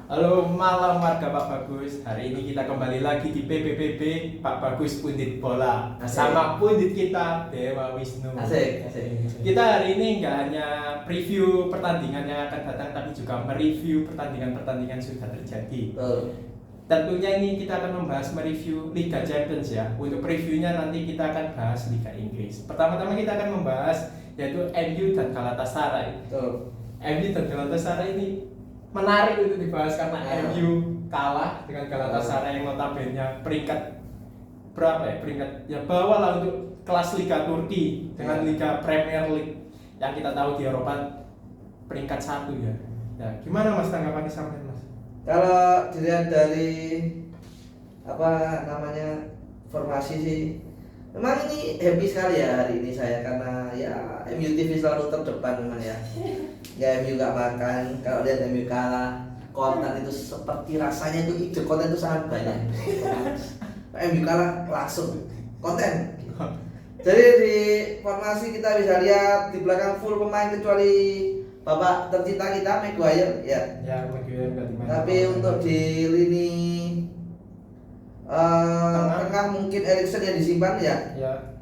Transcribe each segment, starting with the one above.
Halo malam warga Pak Bagus. Hari ini kita kembali lagi di PPPB Pak Bagus Pundit Bola bersama pundit kita Dewa Wisnu. Asik, asik. Kita hari ini nggak hanya preview pertandingan yang akan datang, tapi juga mereview pertandingan-pertandingan sudah terjadi. Tentunya ini kita akan membahas mereview Liga Champions ya. Untuk previewnya nanti kita akan bahas Liga Inggris. Pertama-tama kita akan membahas yaitu MU dan Galatasaray. MU dan Galatasaray ini menarik untuk dibahas karena MU kalah dengan Galatasaray yang notabene peringkat berapa ya? Peringkat ya bawah lah untuk kelas Liga Turki dengan Liga Premier League yang kita tahu di Eropa peringkat 1 ya. Ya, gimana Mas tanggapannya sampai Mas? Kalau dilihat dari apa namanya formasi sih, memang ini happy sekali ya hari ini saya karena ya MU TV selalu terdepan memang ya. Ya MU gak makan, kalau lihat MU kalah, konten itu seperti rasanya itu ide konten itu sangat banyak. MU kalah langsung konten. Jadi di formasi kita bisa lihat di belakang full pemain kecuali bapak tercinta kita Maguire ya. Ya, Maguire enggak dimain. Tapi untuk di lini tengah mungkin Eriksen yang disimpan ya. Ya.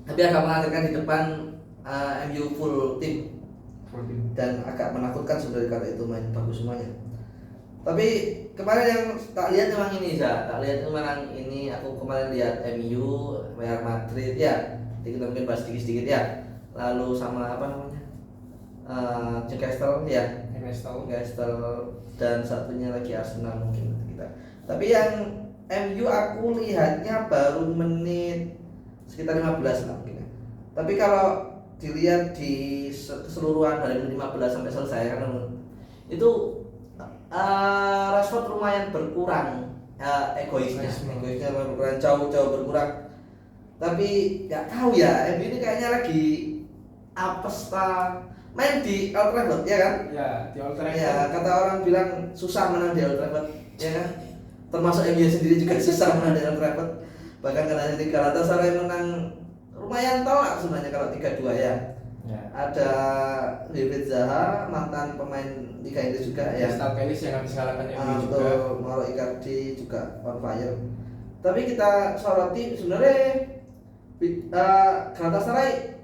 Tapi agak menghadirkan di depan MU full tim. Dan agak menakutkan sebenarnya kalau itu main bagus semuanya. Tapi kemarin yang tak lihat memang ini tak lihat memang ini aku kemarin lihat MU, Real Madrid ya, kita mungkin bahas sedikit ya. Lalu sama apa namanya Newcastle ya, Newcastle dan satunya lagi Arsenal mungkin kita. Tapi yang MU aku lihatnya baru menit sekitar 15 lah mungkin. Tapi kalau dilihat di keseluruhan dari menit 15 sampai selesai kan itu Rashford lumayan berkurang egoisnya berkurang jauh berkurang. Tapi nggak tahu ya MU ini kayaknya lagi apes main di Old Trafford ya kan? Ya, di Old Trafford. Ya, kata orang bilang susah menang di Old Trafford ya kan? Termasuk MU sendiri juga susah menang di Old Trafford. Bahkan karena jadi Galatasaray menang lumayan telak sebenarnya kalau 3-2 ya. Ada David Zaha, mantan pemain Liga Inggris juga ya. Crystal Palace yang habis kalahkan MU juga. Mauro Icardi juga on fire. Tapi kita soroti sebenarnya Galatasaray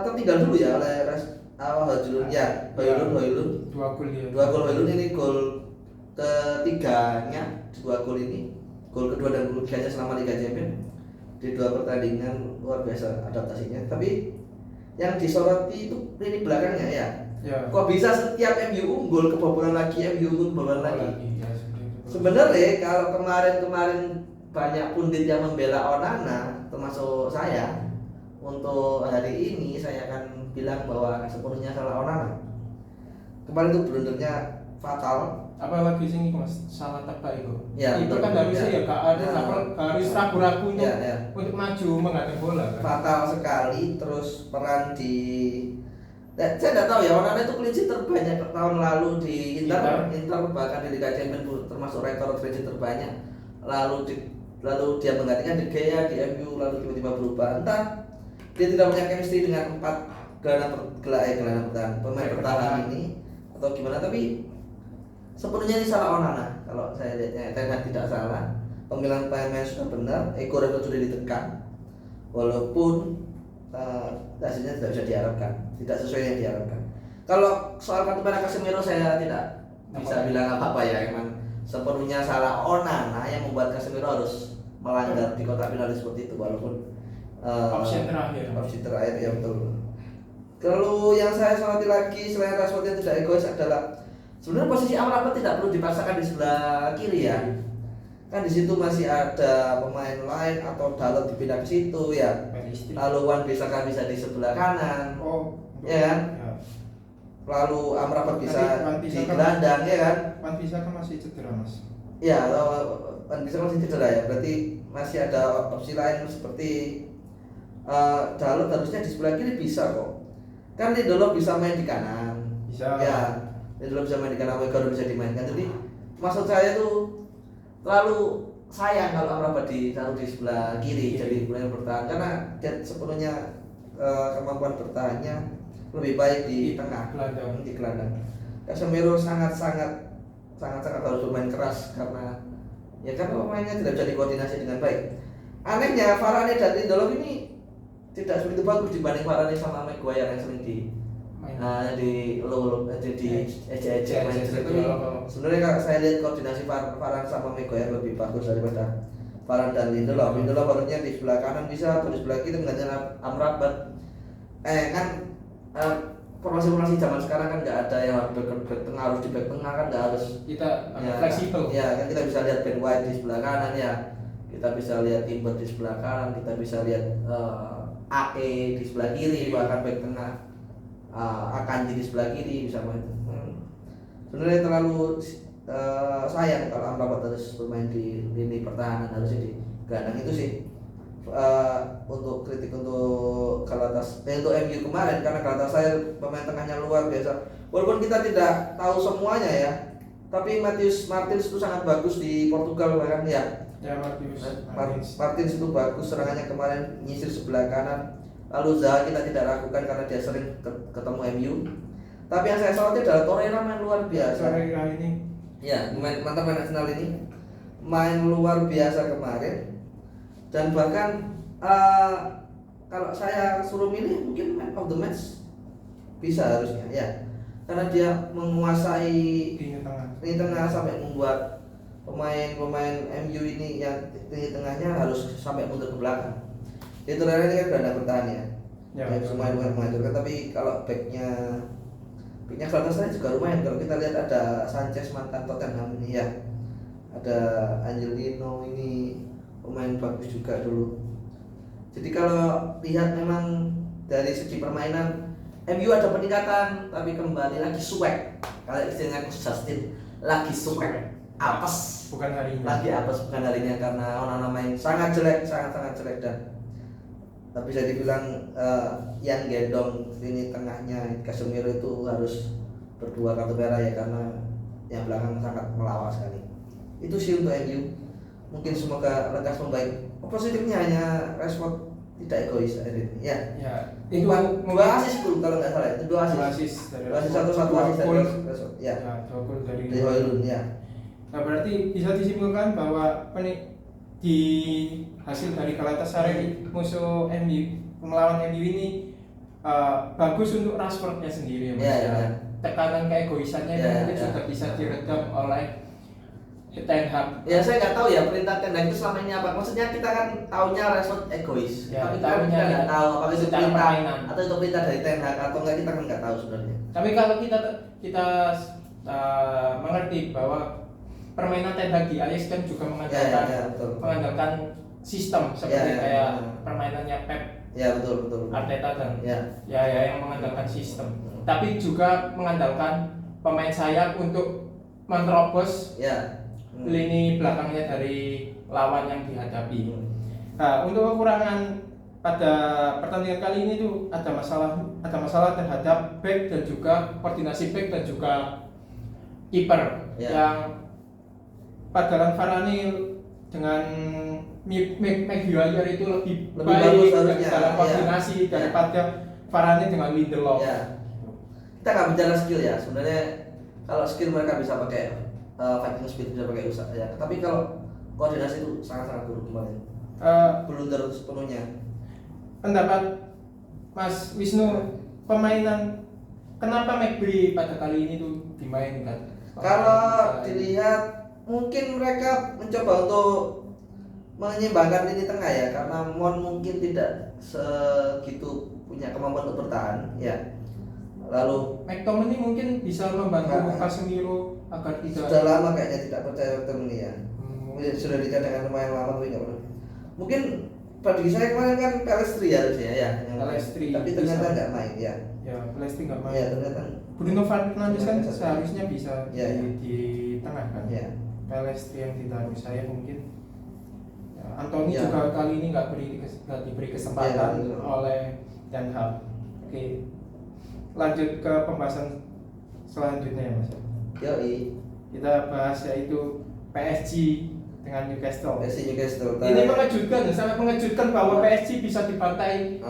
tertinggal dulu ya oleh Hojlund ya. Hojlund. Dua gol Hojlund ini gol ketiganya, 2 gol ini. Gol kedua dan gol ketiganya selama Liga Champions. Di 2 pertandingan luar biasa adaptasinya. Tapi yang disoroti itu lini belakangnya ya. Kok bisa setiap MU unggul kebobolan lagi, kebobolan lagi. Sebenarnya kalau kemarin banyak pundit yang membela Onana, termasuk saya, untuk hari ini saya akan bilang bahwa sepenuhnya salah Onana. Kemarin itu blundernya fatal. Apalagi sini Mas salah tebak itu. Ya, itu kan harusnya ya harus ragu-ragu untuk maju menghadap bola kan? Fatal sekali. Terus peran di saya tidak tahu ya, Onana itu clean sheet terbanyak tahun lalu di Inter bahkan di Liga Champions termasuk rekor clean sheet terbanyak. Lalu dia menggantikan De Gea di MU, lalu tiba-tiba berubah. Entah dia tidak punya chemistry dengan 4 gelandang pemain bertahan ini atau gimana, tapi sepenuhnya ini salah Onana kalau saya lihatnya. Ten Hag tidak salah, pemilihan pemain sudah benar, ego Rashford sudah ditekan walaupun hasilnya tidak bisa diharapkan, tidak sesuai yang diharapkan. Kalau soal kartu merah Casemiro saya tidak bisa bilang apa-apa ya, emang sepenuhnya salah Onana yang membuat Casemiro harus melanggar di kotak penalti seperti itu walaupun opsi terakhir ya betul. Kalau yang saya soroti lagi selain Rashford yang tidak egois adalah sebenarnya posisi Amrabat tidak perlu dipaksakan di sebelah kiri ya. Kan di situ masih ada pemain lain atau Dalot dipindah ke situ ya. Lalu Wan Bissaka bisa di sebelah kanan. Ya kan? Ya. Lalu Amrabat bisa di gelandang ya kan? Wan Bissaka masih cedera Mas. Ya, Wan Bissaka masih cedera ya. Berarti masih ada opsi lain seperti Dalot harusnya di sebelah kiri bisa kok. Kan Lindelof bisa main di kanan. Bisa. Ya. Lindelof bisa main di kanan, Weghorst bisa dimainkan. Jadi maksud saya tuh terlalu sayang kalau Amrabat ditaruh di sebelah kiri jadi pemain bertahan karena dia sepenuhnya kemampuan bertahannya lebih baik di tengah di gelandang. Casemiro sangat harus bermain keras karena pemainnya tidak bisa dikoordinasi dengan baik. Anehnya Varane dan Lindelof ini tidak sebegitu bagus dibanding Varane sama Maguire yang sering di ejek main. Sebenarnya kalau saya lihat koordinasi Varane sama Maguire lebih bagus daripada Varane dan Lindelof. Lindelof harusnya di sebelah kanan bisa atau di sebelah kiri menggantikan Amrabat. Formasi zaman sekarang kan nggak ada yang harus back tengah, harus di back tengah kan nggak harus. Kita fleksibel. Ya kan kita bisa lihat Ben White di sebelah kanan ya, kita bisa lihat Timber di sebelah kanan, kita bisa lihat AE di sebelah kiri, bahkan back tengah Akanji di sebelah kiri bisa main. Sebenarnya terlalu sayang kalau Amrabat harus bermain di lini pertahanan, harusnya di gelandang itu sih. Untuk kritik untuk untuk MU kemarin, karena Galatasaray pemain tengahnya luar biasa. Walaupun kita tidak tahu semuanya ya, tapi Matheus Martins itu sangat bagus di Portugal bahkan ya. Ya, Martins itu bagus, serangannya kemarin nyisir sebelah kanan. Lalu Zaha kita tidak ragukan karena dia sering ketemu MU. Tapi yang saya soroti adalah Torreira main luar biasa. Torreira ini ya, mantan main Arsenal ini main luar biasa kemarin. Dan bahkan kalau saya suruh milih mungkin man of the match bisa harusnya ya, karena dia menguasai lini tengah sampai membuat pemain MU ini yang lini tengahnya harus sampai mundur ke belakang. Itu ini kan gelandang bertahan ya lumayan menghancurkan. Tapi kalau backnya Galatasaray juga lumayan. Kalau kita lihat ada Sanchez mantan Tottenham ini ya, ada Angelino ini pemain bagus juga dulu. Jadi kalau lihat memang dari segi permainan MU ada peningkatan, tapi kembali lagi suwek. Kalau istilahnya khusus Justin lagi suwek, apes. Bukan harinya. Lagi apes bukan harinya karena Onana main sangat jelek dan tapi bisa dibilang yang gendong lini tengahnya Casemiro itu harus berdua kartu merah ya, karena yang belakang sangat melawak sekali. Itu sih untuk MU. Mungkin semoga lekas membaik. Positifnya hanya Rashford tidak egois hari ini ya. Ya, itu dua asis kalau nggak salah, itu dua asis satu asis dari Rashford ya. Dua gol dari Højlund ya. Nah, berarti bisa disimpulkan bahwa di hasil dari Galatasaray musuh MU melawan MU ini bagus untuk Rashfordnya sendiri ya. Tekanan keegoisannya mungkin sudah bisa diredam oleh Ten Hag. Ya saya nggak tahu ya perintah Ten Hag itu selama ini apa. Maksudnya kita kan taunya Rashford egois, ya, tapi kita nggak tahu apakah itu perintah permainan atau itu perintah dari Ten Hag atau enggak, kita kan nggak tahu sebenarnya. Tapi kalau kita mengerti bahwa permainan Ten Hag di Ajax kan juga mengandalkan sistem seperti kayak permainannya Pep. Ya betul. Arteta dan yang mengandalkan sistem. Hmm. Tapi juga mengandalkan pemain sayap untuk menerobos lini belakangnya dari lawan yang dihadapi. Nah, untuk kekurangan pada pertandingan kali ini tuh ada masalah terhadap back dan juga koordinasi back dan juga kiper yang padahal Varane dengan Maguire itu lebih baik dalam koordinasi daripada Varane dengan Lindelof. Kita nggak bicara skill ya sebenarnya. Kalau skill mereka bisa pakai fighting speed, bisa pakai usaha ya. Tapi kalau koordinasi itu sangat buruk kemarin. Blunder sepenuhnya. Pendapat Mas Wisnu, permainan kenapa McBride pada kali ini tuh dimainkan? Kalau dilihat mungkin mereka mencoba untuk menyeimbangkan lini tengah ya, karena Mon mungkin tidak segitu punya kemampuan untuk bertahan ya. Lalu McTominay mungkin bisa membantu Casemiro agar tidak. Sudah lama kayaknya tidak percaya McTominay ya. Sudah dicadangkan lumayan lama tapi nggak pernah. Mungkin bagi saya kemarin kan Pelestri harusnya ya. Pelestri. Tapi ternyata nggak main ya. Ya Pelestri nggak main. Ya ternyata. Bruno Fernandes kan seharusnya bisa di tengah kan. Ya. Pelestri yang tidak saya mungkin. Anthony juga kali ini nggak diberi kesempatan oleh Ten Hag. Oke. Lanjut ke pembahasan selanjutnya ya Mas. Yoi. Kita bahas yaitu PSG dengan Newcastle. Newcastle. Ini mengejutkan, sangat mengejutkan bahwa PSG bisa dibantai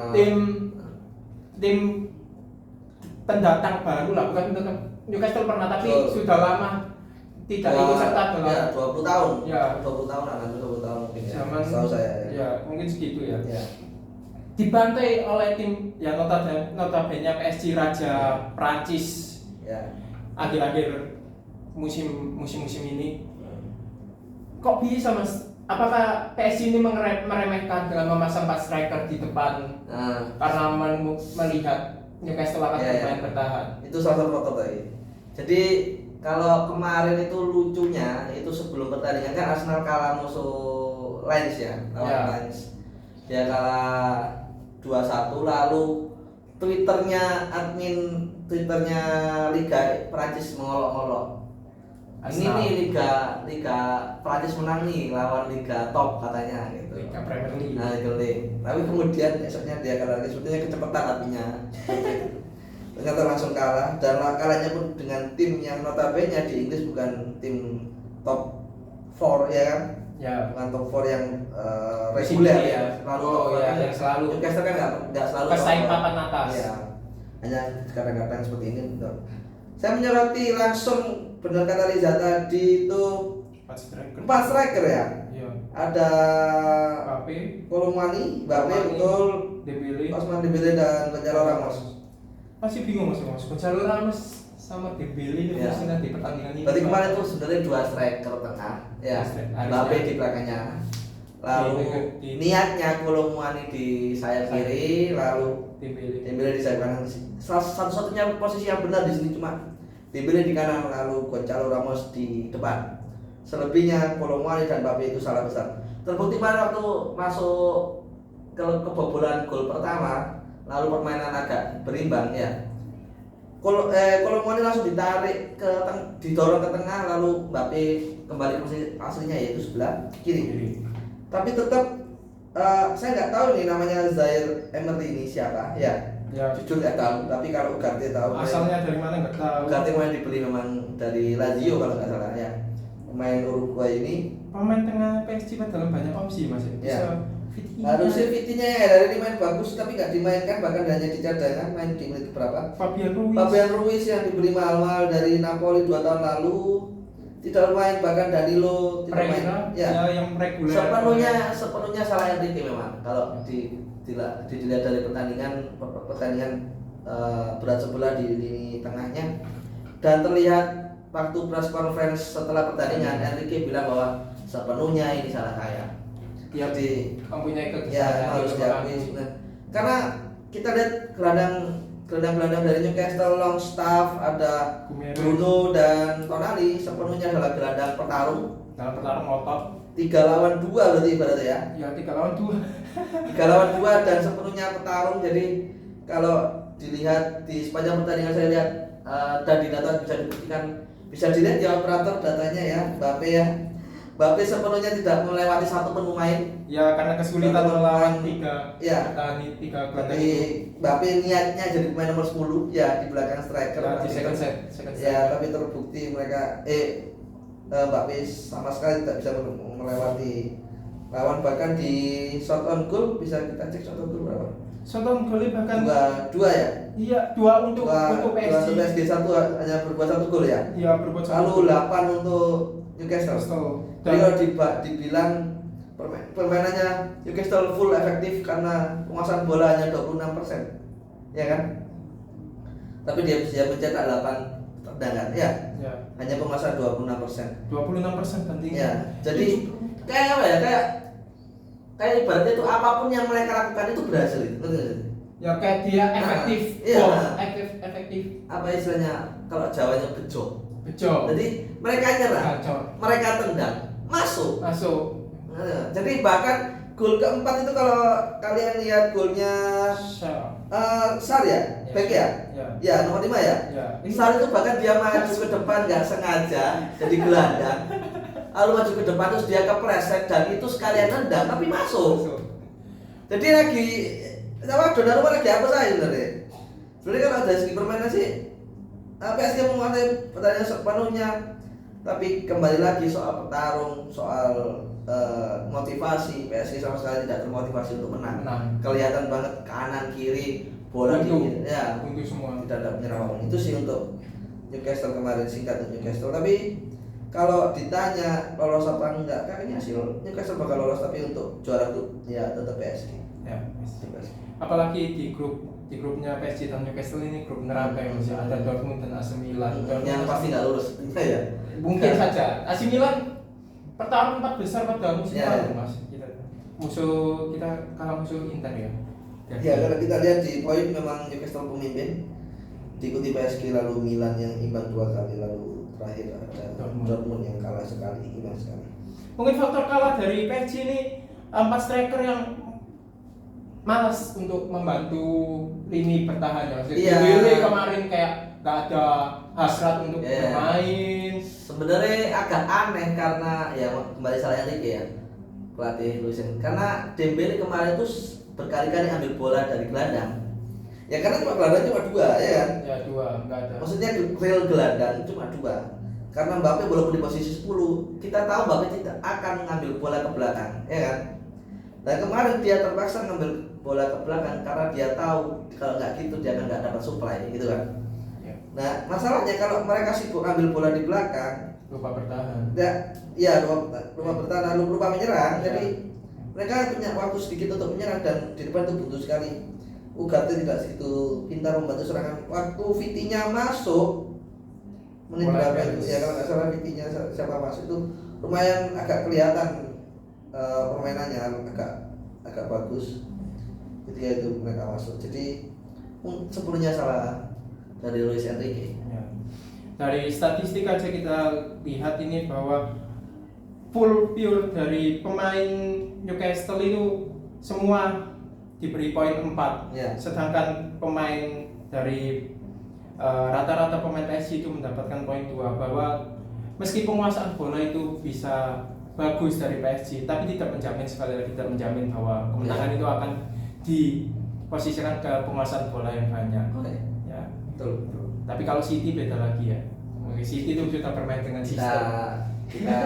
tim pendatang baru lah, bukan Newcastle pernah, tapi Betul. sudah lama tidak ikut serta dalam. Ya, 20 tahun. Ya. 20 tahun, hampir 20 tahun mungkin ya. Zaman Setahu saya. ya mungkin segitu ya. Ya. Dibantai oleh tim yang notabene PSG Raja Prancis Ya. akhir-akhir musim ini. Kok bisa Mas? Apakah PSG ini meremehkan dengan memasang 4 striker di depan karena melihat Newcastle akan bermain bertahan? Itu salah satu faktor tadi. Jadi kalau kemarin itu lucunya itu sebelum pertandingan kan Arsenal kalah musuh Lens ya, lawan Lens. Dia kalah 2-1, lalu Twitternya Liga Prancis mengolok-olok. Ini nih Liga Prancis menang nih lawan Liga top katanya gitu. Liga Premier League. Nah, Liga League. Tapi kemudian esoknya dia kalah lagi, sebetulnya kecepatan artinya. Ternyata langsung kalah dan kalahnya pun dengan tim yang notabene di Inggris bukan tim top 4 ya kan? Ya. Bukan top 4 yang reguler ya. Yang selalu. Newcastle kan nggak selalu pesaing papan atas. Ya. Hanya kadang-kadang seperti ini. Saya menyoroti langsung, benar kata Liza tadi itu 4 striker ya. Iya. Ada Mbappe, Kolomani, betul, Dembele, Ousmane Dembele dan Gonzalo Ramos. Masih bingung Mas. Gonzalo Ramos sama Dembele ini Ya. fungsinya di pertandingan ini. Berarti kemarin itu sebenarnya 2 striker tengah, ya. Mbappe di belakangnya. Lalu niatnya Kolomani di sayap kiri, lalu Dembele di sayap kanan. Satu-satunya posisi yang benar di sini cuma Dembele di kanan, lalu Gonzalo Ramos di depan. Selebihnya Kolomani dan Mbappe itu salah besar. Terbukti pada waktu masuk kebobolan gol pertama, lalu permainan agak berimbang ya. Kolomani langsung ditarik didorong ke tengah, lalu Mbappe kembali ke posisi aslinya yaitu sebelah kiri. Tapi tetap saya nggak tahu nih namanya Zaire Emery ini siapa ya. Jujur nggak tahu, tapi kalau Ugarte tahu. Asalnya dari mana nggak tahu. Ugarte main dibeli memang dari Lazio kalau nggak salah ya. Pemain Uruguay ini. Pemain tengah PSG dalam banyak opsi Mas. Ya. Harusnya Vitinha yang dari ini main bagus tapi nggak dimainkan, bahkan hanya di cadangan, main di menit berapa? Fabian Ruiz yang dibeli mahal dari Napoli 2 tahun lalu tidak main, bahkan Danilo tidak main. Ya, yang reguler. Sepenuhnya salah Enrique memang. Kalau dilihat dari pertandingan berat sebelah di lini tengahnya, dan terlihat waktu press conference setelah pertandingan Enrique bilang bahwa sepenuhnya ini salah saya. Dia mempunyai Ya, kesalahan harus diakui. Karena kita lihat gelandang dari Newcastle, Longstaff, ada Bruno dan Tonali, sepenuhnya adalah gelandang petarung. Dalam pertarung otot 3 lawan 2 berarti ibaratnya ya. Ya 3 lawan 2. 3 lawan 2 dan sepenuhnya petarung. Jadi kalau dilihat di sepanjang pertandingan saya lihat dan di data bisa dilihat di operator datanya ya, Mbappe sepenuhnya tidak melewati satu pun pemain. Ya karena kesulitan melawan 3 gelandang itu. Mbappe niatnya jadi pemain nomor 10 ya di belakang striker. Ya, di second set. Ya, tapi terbukti mereka Mbappe sama sekali tidak bisa melewati lawan, bahkan di shot on goal bisa kita cek shot on goal berapa? Shot on goal bahkan 2 ya? Iya, 2 untuk PSG. Untuk PSG 1 hanya berbuat 1 gol ya? Iya, berbuat 1. Lalu 8 untuk Newcastle. Jadi kalau dibilang permainannya Newcastle full efektif karena penguasaan bola hanya 26%. Ya kan? Tapi dia bisa mencetak 8 tendangan ya. Hanya penguasaan 26%. 26% penting. Ya. Jadi kayak apa ya? Kayak ibaratnya itu apapun yang mereka lakukan itu berhasil itu. Ya kayak dia efektif. Efektif. Apa istilahnya kalau Jawanya bejo. Jadi mereka nyerang, mereka tendang, masuk. Nah, jadi bahkan gol keempat itu kalau kalian lihat golnya Sar ya, Bek ya? Ya, nomor 5 ya? Sar itu bahkan dia maju ke depan nggak sengaja jadi gelandang, lalu maju ke depan terus dia kepleset dan itu sekalian nendang tapi masuk. Jadi Donnarumma lagi apa saya sebenarnya? Sebenarnya kalau dari segi permainan sih PSG menguasai pertandingan sepenuhnya, tapi kembali lagi soal petarung, soal motivasi, PSG sama sekali tidak termotivasi untuk menang. Kelihatan banget kanan kiri bola buntu ya, semua. tidak ada penyerang. Itu sih untuk Newcastle kemarin, singkat Newcastle. Tapi kalau ditanya lolos apa enggak, kayaknya hasil Newcastle bakal lolos, tapi untuk juara grup ya tetap PSG. Ya, apalagi di grupnya PSG dan Newcastle ini grup neraka ya Mas. Ada Dortmund dan AC Milan. Yang pasti nggak lulus, ya. Mungkin saja. AC Milan pertarungan 4 besar pada musim lalu Mas. Musuh kita kalah musuh Inter ya. Ya, kalau kita lihat di poin memang Newcastle pemimpin, diikuti PSG, lalu Milan yang imbang 2 kali, lalu terakhir ada Dortmund yang kalah sekali, imbang sekali. Mungkin faktor kalah dari PSG ini 4 striker yang malas untuk membantu lini bertahannya. Jadi kemarin kayak gak ada hasrat untuk bermain. Sebenarnya agak aneh karena ya kembali salah Enrique ya, pelatih Luis Enrique. Karena Dembele kemarin tuh berkali-kali ambil bola dari gelandang. Ya karena gelandang cuma 2 ya kan? Ya 2, enggak ada. Maksudnya real gelandang cuma 2. Karena Mbappe walaupun di posisi 10, kita tahu Mbappe tidak akan ngambil bola ke belakang, ya kan? Dan kemarin dia terpaksa ngambil bola ke belakang karena dia tahu kalau nggak gitu dia akan nggak dapat supply, gitu kan? Ya. Nah masalahnya kalau mereka sibuk ngambil bola di belakang, lupa bertahan. Ya, lupa bertahan, lupa menyerang. Ya. Jadi mereka punya waktu sedikit untuk menyerang dan di depan itu butuh sekali. Ugarte tidak segitu pintar membantu serangan. Waktu Vitinha masuk menit berapa itu ya, kalau nggak salah Vitinha siapa masuk itu lumayan agak kelihatan permainannya agak bagus ketika itu mereka masuk. Jadi sepenuhnya salah dari Luis Enrique. Ya. Dari statistik aja kita lihat ini bahwa full pure dari pemain Newcastle itu semua diberi poin 4. Ya. Sedangkan pemain dari rata-rata pemain PSG itu mendapatkan poin 2, bahwa meski penguasaan bola itu bisa bagus dari PSG, tapi tidak menjamin, sekali lagi tidak menjamin bahwa kemenangan itu akan diposisikan ke penguasaan bola yang banyak. Ya, Betul. Tapi kalau City beda lagi ya. City itu sudah bermain dengan sistem. Kita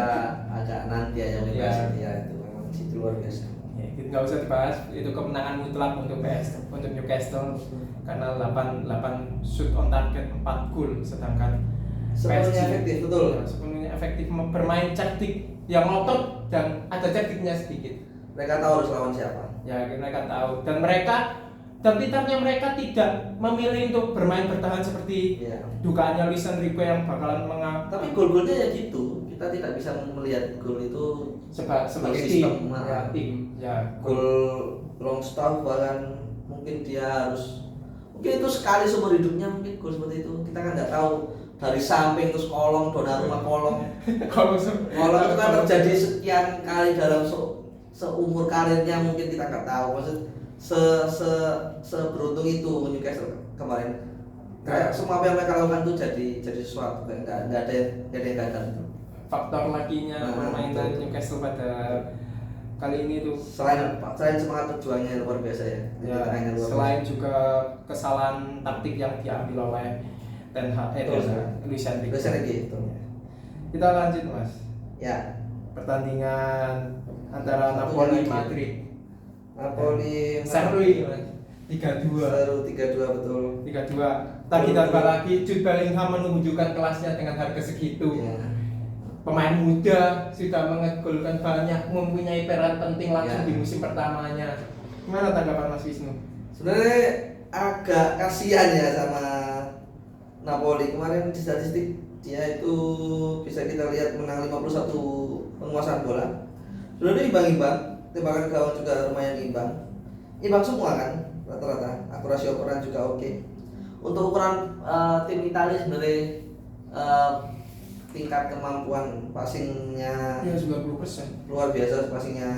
agak nanti aja membahas ya, itu memang City luar biasa. Ya, nggak usah dibahas, itu kemenangan mutlak untuk Newcastle karena 8 shoot on target, 4 gol, sedangkan sepenuhnya efektif, betul. Ya, sepenuhnya efektif, bermain taktik yang ngotot dan ada taktiknya sedikit. Mereka tahu harus lawan siapa. Ya, mereka tahu, dan pintarnya mereka tidak memilih untuk bermain bertahan seperti dugaannya Luis Enrique yang bakalan Tapi gol-golnya ya gitu, kita tidak bisa melihat gol itu sebagai sistem, tim. Ya, gol Longstaff bahkan mungkin dia harus, mungkin itu sekali seumur hidupnya mungkin gol seperti itu. Kita kan nggak tahu dari samping terus kolong, Donnarumma kolong. Kolong itu kan terjadi sekian kali dalam seumur karirnya, mungkin kita nggak tahu. Maksud seberuntung itu Newcastle kemarin. Kayak semua apa yang mereka lakukan tuh jadi sesuatu, kayak nggak ada yang gagal. Faktor lakinya permainan Newcastle pada kali ini tuh selain semangat berjuangnya luar biasa ya. Selain juga kesalahan taktik yang diambil oleh Luis Enrique. Kita lanjut Mas. Ya. Pertandingan antara Napoli Madrid. Napoli seru 3-2 betul. 3-2. Tadi tambah lagi Jude Bellingham menunjukkan kelasnya dengan harga segitu. Pemain muda sudah mengegolkan banyak, mempunyai peran penting langsung di musim pertamanya. Gimana tanggapan Mas Wisnu? Sebenarnya agak kasihan ya sama Napoli. Kemarin di statistik dia itu bisa kita lihat menang 51 penguasaan bola. Sebenarnya imbang-imbang, tembakan gawang juga lumayan imbang semua kan rata-rata. Akurasi operan juga oke. Untuk ukuran tim Italia sebenarnya tingkat kemampuan passingnya ya 90% luar biasa, passingnya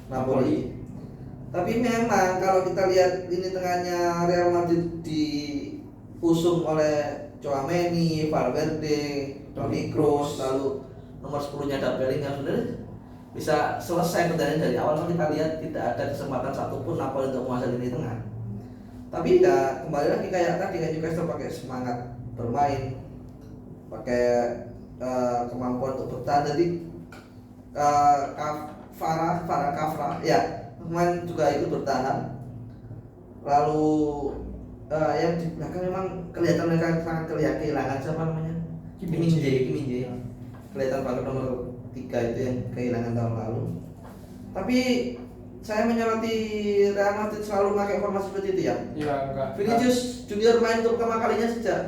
Napoli. Tapi memang kalau kita lihat lini tengahnya Real Madrid diusung oleh Tchouaméni, Valverde, Toni Kroos, lalu nomor 10-nya ada Bellingham, sebenarnya bisa selesai pertandingan dari awal. Kita lihat tidak ada kesempatan satupun Napoli untuk menguasai lini tengah. Tapi ya kembali lagi kayak tadi kan Newcastle pakai semangat bermain, pakai kemampuan untuk bertahan. Jadi Farah Kafra ya kemarin juga ikut bertahan. Lalu yang di belakang memang kelihatan mereka sangat kehilangan siapa namanya? Kim Min Jae. Kelihatan banget nomor 3 itu yang kehilangan tahun lalu. Tapi saya menyoroti Real Madrid selalu pakai formasi seperti itu ya. Iya, enggak. Vinicius Junior main untuk pertama kalinya sejak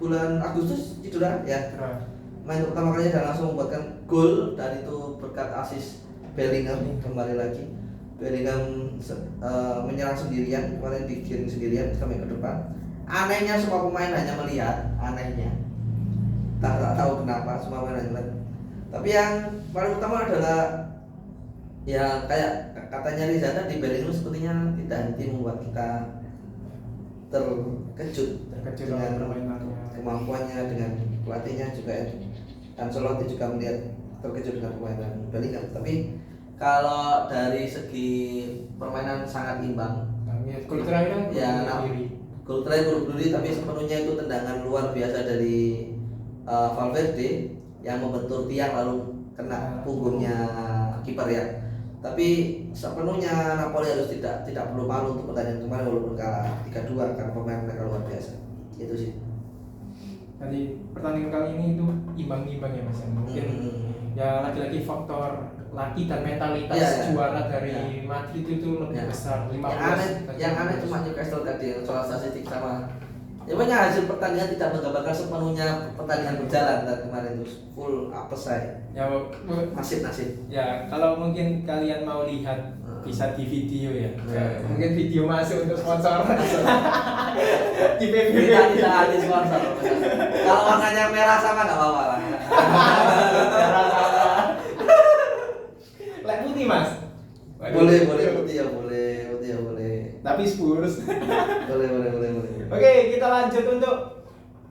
bulan Agustus cedera ya. Main untuk pertama kalinya dan langsung membuatkan gol, dan itu berkat asis Bellingham. Kembali lagi Bellingham menyerang sendirian, kemarin digiring sendirian sampai ke depan. Anehnya semua pemain hanya melihat, anehnya tak tahu kenapa semua pemain hanya melihat. Tapi yang paling utama adalah ya kayak katanya Riza tadi, Bellingham sepertinya tidak henti membuat kita terkejut dengan permainannya, kemampuannya, dengan pelatihnya juga ya. Ancelotti juga melihat terkejut dengan permainan Bellingham. Tapi kalau dari segi permainan sangat imbang. Gol terakhir ya, gol terakhir bunuh diri, tapi sepenuhnya itu tendangan luar biasa dari Valverde yang membentur tiang lalu kena punggungnya kiper ya. Tapi sepenuhnya Napoli harus tidak perlu malu untuk pertandingan kemarin walaupun kalah 3-2 karena pemain mereka luar biasa. Itu sih. Jadi pertandingan kali ini itu imbang-imbang ya Mas. Mungkin ya lagi-lagi faktor laki dan mentalitas juara dari Madrid itu lebih besar 15. Yang aneh cuma Newcastle tadi yang soal statistik sama. Ya pokoknya hasil pertandingan tidak menggambarkan sepenuhnya pertandingan berjalan dan kemarin itu full apes saya. Ya nasib. Ya kalau mungkin kalian mau lihat bisa di video ya. Mungkin video masuk untuk sponsor. Di PBB tidak ada sponsor. Kalau warnanya merah sama nggak apa-apa lah. Merah sama. Lek putih Mas. Boleh putih ya boleh. Tapi Spurs. boleh. Oke, kita lanjut untuk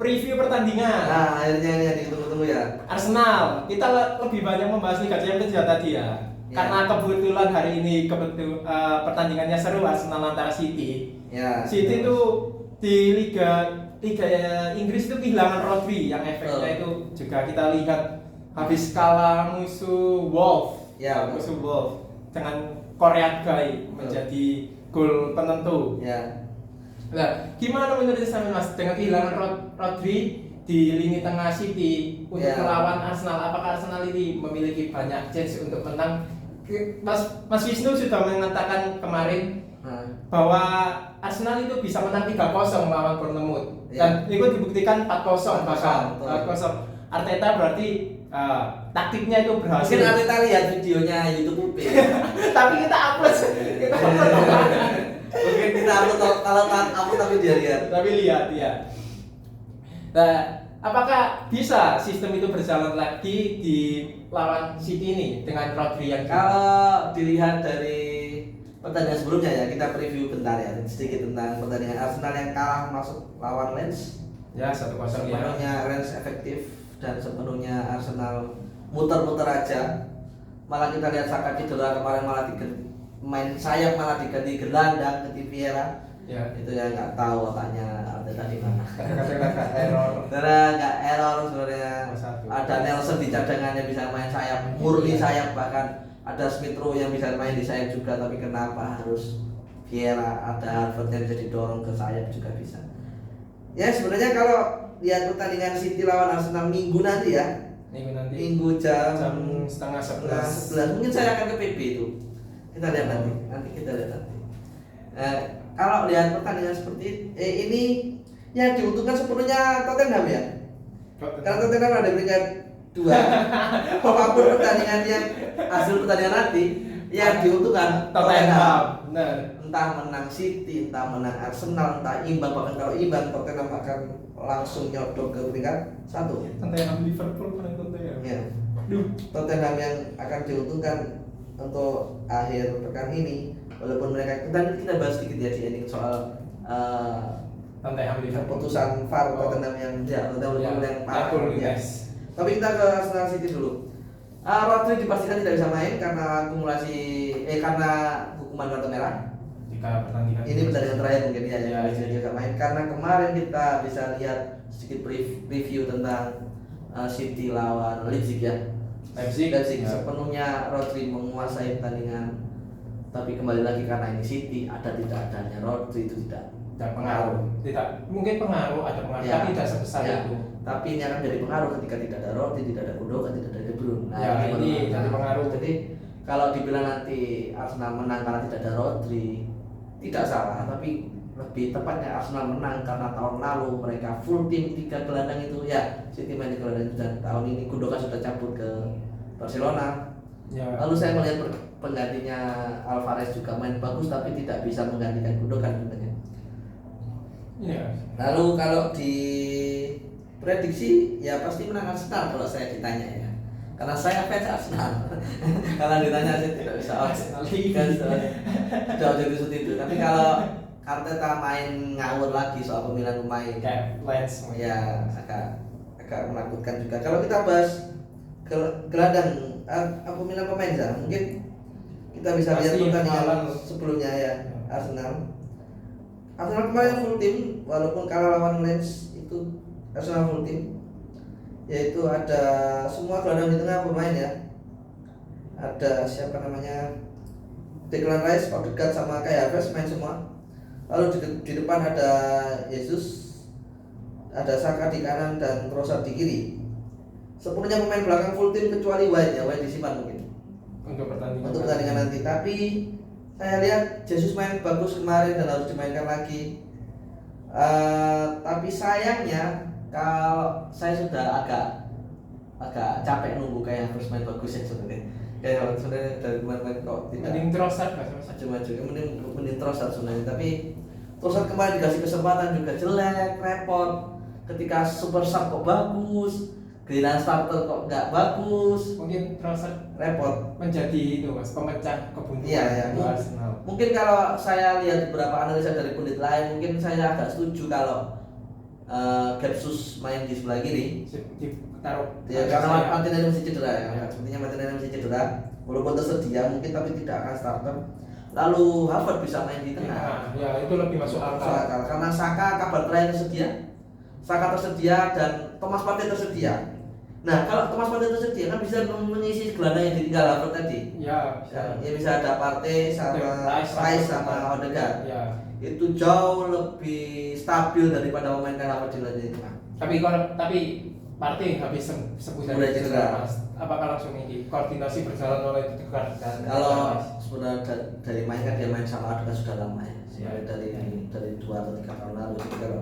preview pertandingan. Nah, akhirnya ini yang ditunggu-tunggu ya. Arsenal. Kita lebih banyak membahas Liga Champions ya tadi ya. Karena kebetulan hari ini pertandingannya seru, Arsenal antara City. Ya. City itu di Liga Inggris itu kehilangan Rodri yang efeknya itu juga kita lihat habis kalah musuh Wolves. Ya, musuh Wolves dengan Korea Guy menjadi gol penentu. Ya. Nah, gimana menurut saya Mas dengan kehilangan Rodri di lini tengah City untuk melawan Arsenal? Apakah Arsenal ini memiliki banyak chance untuk menang? Mas Wisnu sudah mengatakan kemarin bahwa Arsenal itu bisa menang 3-0 melawan Bournemouth dan itu dibuktikan 4-0 bahkan 4-0. Arteta berarti taktiknya itu berhasil. Mungkin Arteta lihat videonya YouTube. Tapi kita upload. Mungkin kita upload kalau upload tapi dia lihat. Tapi lihat ya. Nah, apakah bisa sistem itu berjalan lagi di lawan City ini dengan Rodri yang kalau dilihat dari pertandingan sebelumnya ya, kita preview bentar ya sedikit tentang pertandingan Arsenal yang kalah masuk lawan Lens. Ya 1-0 ya. Sepenuhnya Lens efektif dan sepenuhnya Arsenal muter-muter aja. Malah kita lihat Saka cedera kemarin malah main sayap malah diganti gelandang ke Vieira. Ya. Itu ya nggak tahu otaknya Arteta di mana. Kadang-kadang error. Nggak error sebenarnya. Ada Nelson di cadangannya bisa main sayap, murni sayap, bahkan ada Smith Rowe yang bisa main di sayap juga, tapi kenapa harus Vieira? Ada Harvard yang bisa didorong ke sayap juga bisa. Ya sebenarnya kalau lihat pertandingan City lawan Arsenal minggu nanti ya. Minggu jam 10:30 mungkin saya akan ke PB itu. Kita lihat nanti kita lihat nanti. Kalau lihat pertandingan seperti ini yang diuntungkan sepenuhnya Tottenham ya. Karena Tottenham ada peringkat 2. Apapun pertandingannya, hasil pertandingan nanti yang diuntungkan Tottenham. Benar. Entah menang City, entah menang Arsenal, entah imbang, bahkan kalau imbang Tottenham akan langsung nyodok ke peringkat 1. Tottenham Liverpool menang Tottenham. Ya. Tottenham yang akan diuntungkan untuk akhir pekan ini, walaupun mereka kita bahas sedikit ya di ending soal keputusan VAR Tottenham yang parah ya. Tapi kita ke Arsenal City dulu. Rodri dipastikan tidak bisa main karena karena hukuman kartu merah. Ini pertandingan terakhir mungkin ya yang bisa dia main karena kemarin kita bisa lihat sedikit review tentang City lawan Leipzig ya. Leipzig sepenuhnya Rodri menguasai pertandingan, tapi kembali lagi karena ini City ada tidak adanya Rodri itu Tidak pengaruh. Tidak, mungkin pengaruh, ada pengaruh, Ya. tapi tidak sebesar Ya. itu. Tapi ini akan jadi pengaruh ketika tidak ada Rodri, tidak ada Gundogan, tidak ada De Bruyne. Nah, Ya, ini jadi pengaruh. Jadi kalau dibilang nanti Arsenal menang karena tidak ada Rodri, tidak salah, tapi lebih tepatnya Arsenal menang karena tahun lalu mereka full tim 3 gelandang itu ya, City main di gelandang itu, dan tahun ini Gundogan sudah cabut ke Barcelona. Ya. Lalu saya melihat penggantinya Alvarez juga main bagus tapi tidak bisa menggantikan Gundogan sebenarnya. Ya. Lalu kalau di prediksi ya pasti menang Arsenal kalau saya ditanya ya. Karena saya fans Arsenal. Kalau ditanya saya tidak bisa Arsenal kan sudah jadi itu. Tapi kalau Arteta main ngawur lagi soal pemilihan pemain, Kayak Lens. ya agak menakutkan juga. Kalau kita bahas gelandang pemilihan pemain ya, mungkin kita bisa lihat Pasti pertandingan Haaland. sebelumnya ya, Arsenal kemarin full tim walaupun kalah lawan Lens itu. Arsenal full tim, yaitu ada semua gelandang di tengah bermain ya. Ada siapa namanya, Declan Rice, Odegaard sama Kai Havertz main semua. Lalu di depan ada Jesus, ada Saka di kanan dan Trossard di kiri. Sepenuhnya pemain belakang full tim kecuali White ya, White disimpan mungkin Untuk pertandingan nanti. Tapi saya lihat Jesus main bagus kemarin dan harus dimainkan lagi. Tapi sayangnya kalau saya sudah agak capek nunggu kayak harus main bagus ya sebenarnya. Kayak sebenarnya dari kemarin kok tidak mending Trossard Mas. maju-maju, mending Trossard sebenarnya. Tapi Trossard kemarin dikasih kesempatan juga jelek, repot. Ketika super sub kok bagus, giliran starter kok nggak bagus, Mungkin Trossard repot. menjadi itu Mas, pemecah kebuntuan Iya. untuk Arsenal. Mungkin kalau saya lihat beberapa analisa dari pundit lain, mungkin saya agak setuju kalau Gapsus main di sebelah kiri. Ditaruh. Ya, karena Martinelli masih cedera ya. Ya. Sepertinya Martinelli masih cedera, walaupun tersedia mungkin tapi tidak akan starter. Lalu Havertz bisa main di tengah. Ya, itu lebih masuk akal. Karena Saka kabar terakhir tersedia. Saka tersedia dan Thomas Partey tersedia. Nah, kalau Thomas Partey tersedia kan bisa mengisi gelandang yang ditinggal Havertz tadi. Ya, Ya bisa ada Partey sama Rice sama Odegaard. Ya. Itu jauh lebih stabil daripada memainkan Havertz di lini tengah. Tapi Partey habis sembuh Sudah dari cedera. Mas. Apakah langsung ini koordinasi berjalan oleh Odegaard dan Kalau sudah dari main kan dia main sama Odegaard sudah lama ya. Ya. Dari 2 atau 3 tahun lalu. Jadi kalau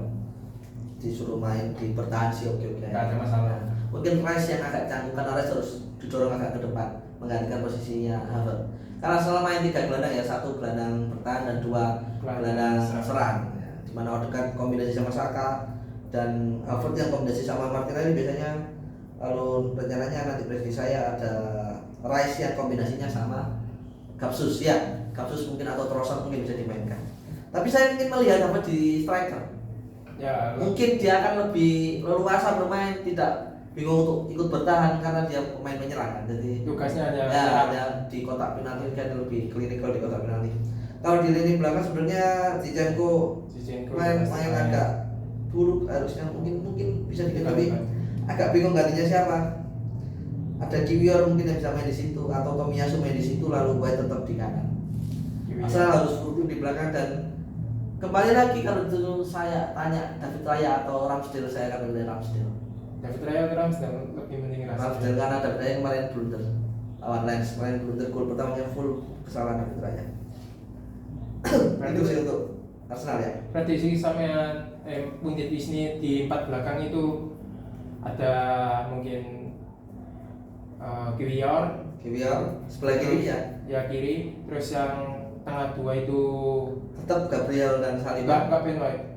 disuruh main di bertahan sih oke. Nggak ada masalah. Mungkin Rice yang agak canggung karena Rice harus didorong agak ke depan menggantikan posisinya Havertz. Karena selama main 3 gelandang ya, 1 gelandang bertahan dan 2 gelandang serang. Ya, di mana Odegaard kombinasi sama Saka dan Havertz yang kombinasi sama Martinelli biasanya. Lalu rencananya nanti prediksi saya ada Rice yang kombinasinya sama Gapsus ya. Gapsus mungkin atau Trossard mungkin bisa dimainkan. Tapi saya ingin melihat Havertz di striker. Ya, Mungkin dia akan lebih leluasa bermain, tidak bingung untuk ikut bertahan karena dia pemain menyerang kan. Jadi tugasnya hanya ya ada di kotak penalti kan lebih klinikal di kotak penalti. Kalau di lini belakang sebenarnya Zinchenko main agak buruk, harusnya mungkin bisa diganti. Agak bingung gantinya siapa. Ada Kiwior mungkin yang bisa main di situ atau Tomiyasu main di situ, lalu White tetap di kanan. Asal harus full di belakang. Dan kembali lagi kalau dulu saya tanya David Raya atau Ramsdale, saya akan pilih Ramsdale. David Raya atau Ramsdale lebih mending Ramsdale karena David Raya kemarin blunder lawan Lens, kemarin blunder, gol pertamanya full kesalahan David Raya. Itu sih untuk Arsenal ya. Prediksi sama Pundit Wisni di 4 belakang itu ada mungkin Kiwior sebelah kiri ya. Ya kiri, terus yang tengah 2 itu Tetap Gabriel dan Saliba. enggak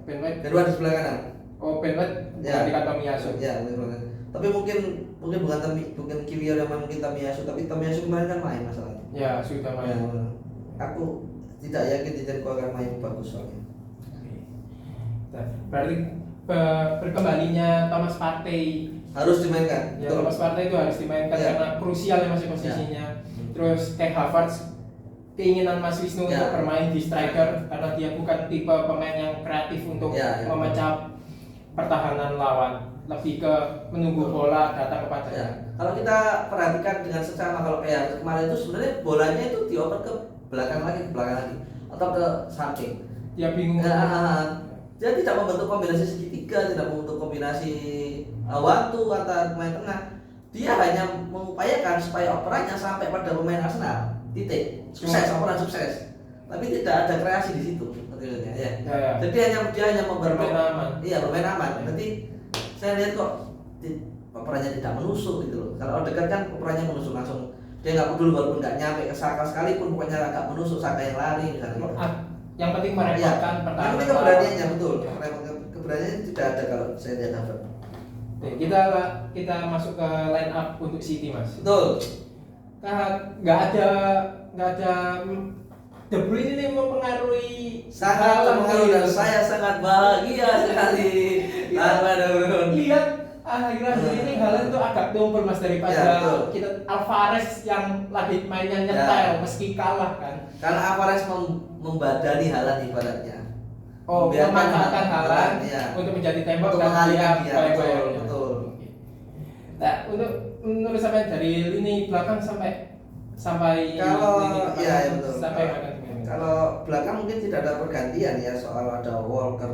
Ben White Kedua di sebelah kanan. Oh, Ben White Ya. menggantikan Tomiyasu. Ya, benar. Tapi mungkin bukan Kiwior yang main, mungkin Tomiyasu, tapi Tomiyasu kemarin kan main masalahnya. Ya, sudah main. Ya, aku tidak yakin Zinchenko akan main bagus soalnya. Nah, berarti berkembalinya Thomas Partey, Harus dimainkan. ya Betul. Thomas Partey itu harus dimainkan Ya. karena krusial masih posisinya. Terus kayak Havertz, keinginan Mas Wisnu Ya. untuk bermain di striker karena dia bukan tipe pemain yang kreatif untuk Ya. memecah pertahanan lawan, lebih ke menunggu bola datang Ya. kepadanya. Kalau kita perhatikan dengan seksama, kalau kayak kemarin itu sebenarnya bolanya itu dioper ke belakang lagi atau ke samping. Dia bingung. Ya, Dia tidak membentuk kombinasi segitiga, tidak membentuk kombinasi one two antar pemain tengah. Dia hanya mengupayakan supaya operannya sampai pada pemain Arsenal. Titik. Sukses, operan sukses. Tapi tidak ada kreasi di situ, maksudnya ya. Jadi dia hanya bermain aman. Iya, bermain aman. Nanti saya lihat kok operannya tidak menusuk gitu loh. Kalau Odegaard kan operannya menusuk langsung. Dia nggak peduli walaupun nggak nyampe ke Saka sekalipun, pokoknya agak menusuk, Saka yang lari misalnya. Yang penting merepotkan pertahanan. Yang penting keberaniannya, betul. Keberanian tidak ada kalau saya lihat Havertz. Kita masuk ke line up untuk City, Mas. Betul. Nggak ada De Bruyne ini mempengaruhi, sangat mempengaruhi, dan saya sangat bahagia sekali tanpa De Bruyne. Lihat akhir-akhir ini Haaland itu agak tumpul, Mas, daripada kita Alvarez yang lagi mainnya nyetel meski kalah kan. Karena Alvarez membadani Haaland ibaratnya. Memanfaatkan Haaland untuk menjadi tembok dan mengalihkan dia. Betul. Nah, menurut sampai dari lini belakang sampai kalau lini betul. Sampai kalau belakang mungkin tidak ada pergantian ya, soal ada Walker,